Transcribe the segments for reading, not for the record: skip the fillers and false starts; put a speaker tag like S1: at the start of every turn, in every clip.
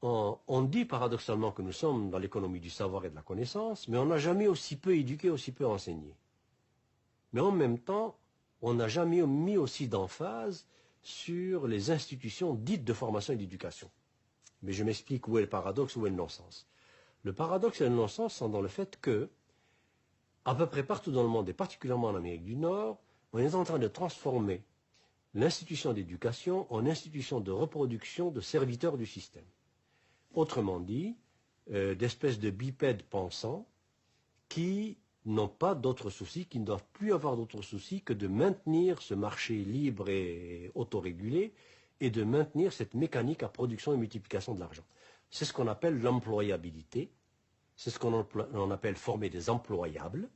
S1: On dit paradoxalement que nous sommes dans l'économie du savoir et de la connaissance, mais on n'a jamais aussi peu éduqué, aussi peu enseigné. Mais en même temps, on n'a jamais mis aussi d'emphase sur les institutions dites de formation et d'éducation. Mais je m'explique où est le paradoxe, où est le non-sens. Le paradoxe et le non-sens sont dans le fait que, à peu près partout dans le monde, et particulièrement en Amérique du Nord, on est en train de transformer l'institution d'éducation en institution de reproduction de serviteurs du système. Autrement dit, d'espèces de bipèdes pensants qui n'ont pas d'autres soucis, qui ne doivent plus avoir d'autres soucis que de maintenir ce marché libre et autorégulé et de maintenir cette mécanique à production et multiplication de l'argent. C'est ce qu'on appelle l'employabilité, c'est ce qu'on appelle former des employables,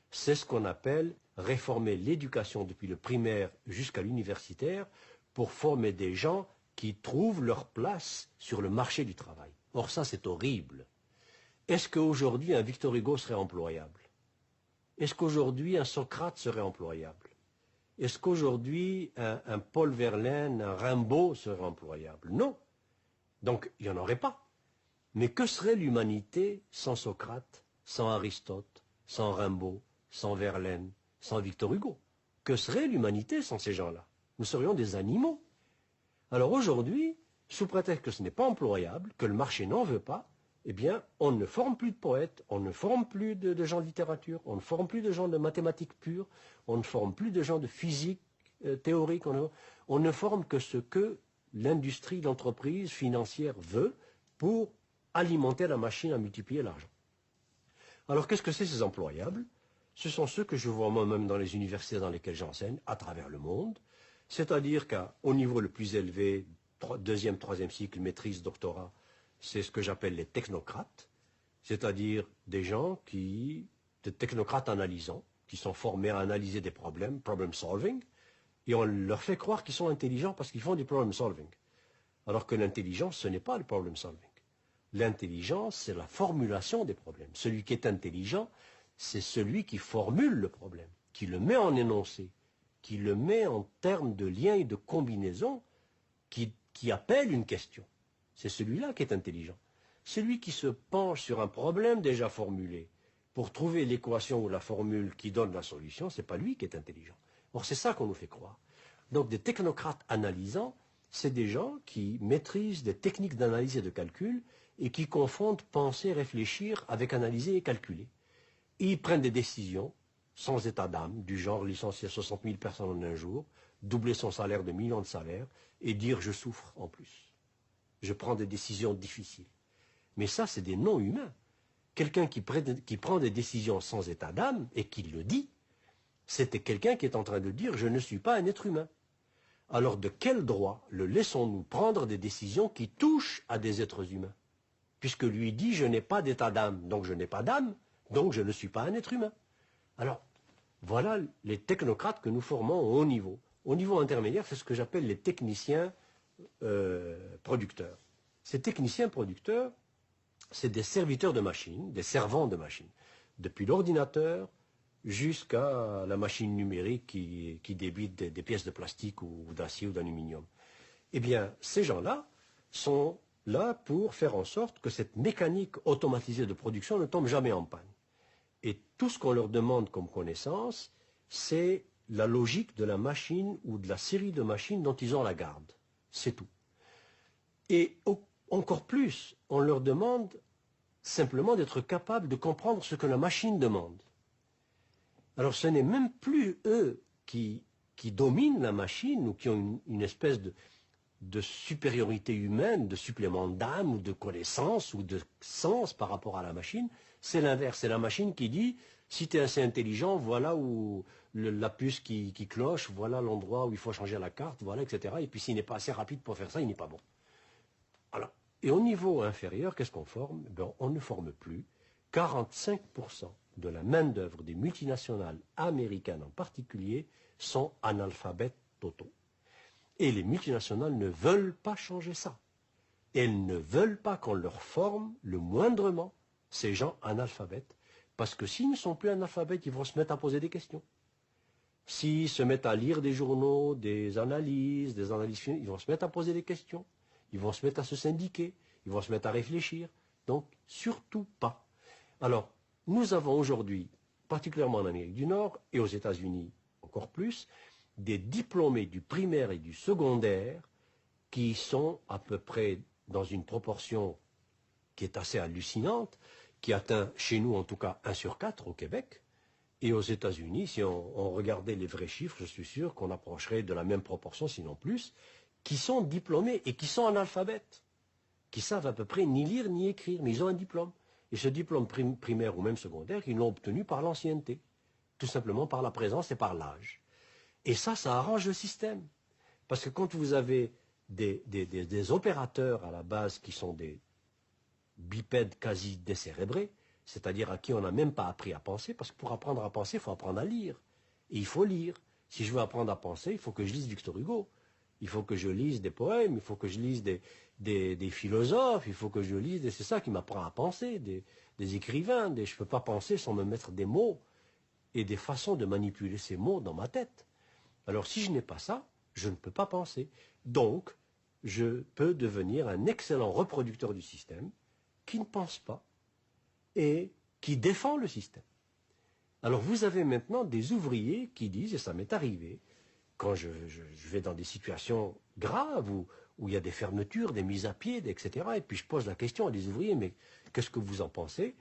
S1: c'est ce qu'on appelle réformer l'éducation depuis le primaire jusqu'à l'universitaire pour former des gens qui trouvent leur place sur le marché du travail. Or ça c'est horrible. Est-ce qu'aujourd'hui un Victor Hugo serait employable? Est-ce qu'aujourd'hui un Socrate serait employable? Est-ce qu'aujourd'hui un Paul Verlaine, un Rimbaud serait employable? Non. Donc il n'y en aurait pas. Mais que serait l'humanité sans Socrate, sans Aristote, sans Rimbaud, sans Verlaine, sans Victor Hugo? Que serait l'humanité sans ces gens-là? Nous serions des animaux. Alors aujourd'hui, sous prétexte que ce n'est pas employable, que le marché n'en veut pas, eh bien, on ne forme plus de poètes, on ne forme plus de gens de littérature, on ne forme plus de gens de mathématiques pures, on ne forme plus de gens de physique théorique, on ne forme que ce que l'industrie, l'entreprise financière veut pour alimenter la machine à multiplier l'argent. Alors qu'est-ce que c'est ces employables? Ce sont ceux que je vois moi-même dans les universités dans lesquelles j'enseigne, à travers le monde, c'est-à-dire qu'au niveau le plus élevé, deuxième, troisième cycle, maîtrise, doctorat, c'est ce que j'appelle les technocrates, c'est-à-dire des gens des technocrates analysants, qui sont formés à analyser des problèmes, problem solving, et on leur fait croire qu'ils sont intelligents parce qu'ils font du problem solving. Alors que l'intelligence, ce n'est pas le problem solving. L'intelligence, c'est la formulation des problèmes. Celui qui est intelligent, c'est celui qui formule le problème, qui le met en énoncé, qui le met en termes de liens et de combinaisons, qui appelle une question. C'est celui-là qui est intelligent. Celui qui se penche sur un problème déjà formulé pour trouver l'équation ou la formule qui donne la solution, c'est pas lui qui est intelligent. Or, c'est ça qu'on nous fait croire. Donc, des technocrates analysants, c'est des gens qui maîtrisent des techniques d'analyse et de calcul et qui confondent penser, réfléchir avec analyser et calculer. Et ils prennent des décisions sans état d'âme, du genre licencier 60 000 personnes en un jour, doubler son salaire de millions de salaires et dire je souffre en plus. Je prends des décisions difficiles. Mais ça, c'est des non-humains. Quelqu'un qui prend des décisions sans état d'âme et qui le dit, c'était quelqu'un qui est en train de dire je ne suis pas un être humain. Alors de quel droit le laissons-nous prendre des décisions qui touchent à des êtres humains? Puisque lui dit je n'ai pas d'état d'âme, donc je n'ai pas d'âme, donc je ne suis pas un être humain. Alors, voilà les technocrates que nous formons au haut niveau. Au niveau intermédiaire, c'est ce que j'appelle les techniciens producteurs. Ces techniciens producteurs, c'est des serviteurs de machines, des servants de machines. Depuis l'ordinateur jusqu'à la machine numérique qui débite des pièces de plastique ou d'acier ou d'aluminium. Eh bien, ces gens-là sont là pour faire en sorte que cette mécanique automatisée de production ne tombe jamais en panne. Et tout ce qu'on leur demande comme connaissance, c'est la logique de la machine ou de la série de machines dont ils ont la garde. C'est tout. Et encore plus, on leur demande simplement d'être capables de comprendre ce que la machine demande. Alors ce n'est même plus eux qui dominent la machine ou qui ont une espèce de supériorité humaine, de supplément d'âme ou de connaissance ou de sens par rapport à la machine. C'est l'inverse. C'est la machine qui dit si tu es assez intelligent, voilà où la puce qui cloche, voilà l'endroit où il faut changer la carte, voilà, etc. Et puis s'il n'est pas assez rapide pour faire ça, il n'est pas bon. Alors, et au niveau inférieur, qu'est-ce qu'on forme? Ben, on ne forme plus. 45% de la main-d'œuvre des multinationales américaines en particulier sont analphabètes totaux. Et les multinationales ne veulent pas changer ça. Elles ne veulent pas qu'on leur forme le moindrement ces gens analphabètes, parce que s'ils ne sont plus analphabètes, ils vont se mettre à poser des questions. S'ils se mettent à lire des journaux, des analyses, ils vont se mettre à poser des questions. Ils vont se mettre à se syndiquer. ils vont se mettre à réfléchir. Donc, surtout pas. Alors, nous avons aujourd'hui, particulièrement en Amérique du Nord et aux États-Unis encore plus, des diplômés du primaire et du secondaire qui sont à peu près dans une proportion qui est assez hallucinante, qui atteint chez nous en tout cas 1 sur 4 au Québec, et aux États-Unis, si on regardait les vrais chiffres, je suis sûr qu'on approcherait de la même proportion, sinon plus, qui sont diplômés et qui sont analphabètes, qui savent à peu près ni lire ni écrire, mais ils ont un diplôme. Et ce diplôme primaire ou même secondaire, ils l'ont obtenu par l'ancienneté, tout simplement par la présence et par l'âge. Et ça arrange le système. Parce que quand vous avez des opérateurs à la base qui sont des bipèdes quasi décérébrés, c'est-à-dire à qui on n'a même pas appris à penser, parce que pour apprendre à penser, il faut apprendre à lire. Et il faut lire. Si je veux apprendre à penser, il faut que je lise Victor Hugo. Il faut que je lise des poèmes, il faut que je lise des philosophes, il faut que je lise, c'est ça qui m'apprend à penser, des écrivains. Je ne peux pas penser sans me mettre des mots et des façons de manipuler ces mots dans ma tête. Alors si je n'ai pas ça, je ne peux pas penser. Donc, je peux devenir un excellent reproducteur du système qui ne pense pas et qui défend le système. Alors vous avez maintenant des ouvriers qui disent, et ça m'est arrivé, quand je vais dans des situations graves où il y a des fermetures, des mises à pied, etc., et puis je pose la question à des ouvriers, mais qu'est-ce que vous en pensez?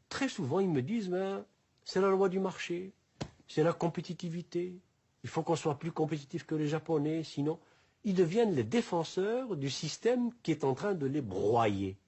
S1: Très souvent, ils me disent, ben, c'est la loi du marché, c'est la compétitivité, il faut qu'on soit plus compétitif que les Japonais, sinon ils deviennent les défenseurs du système qui est en train de les broyer.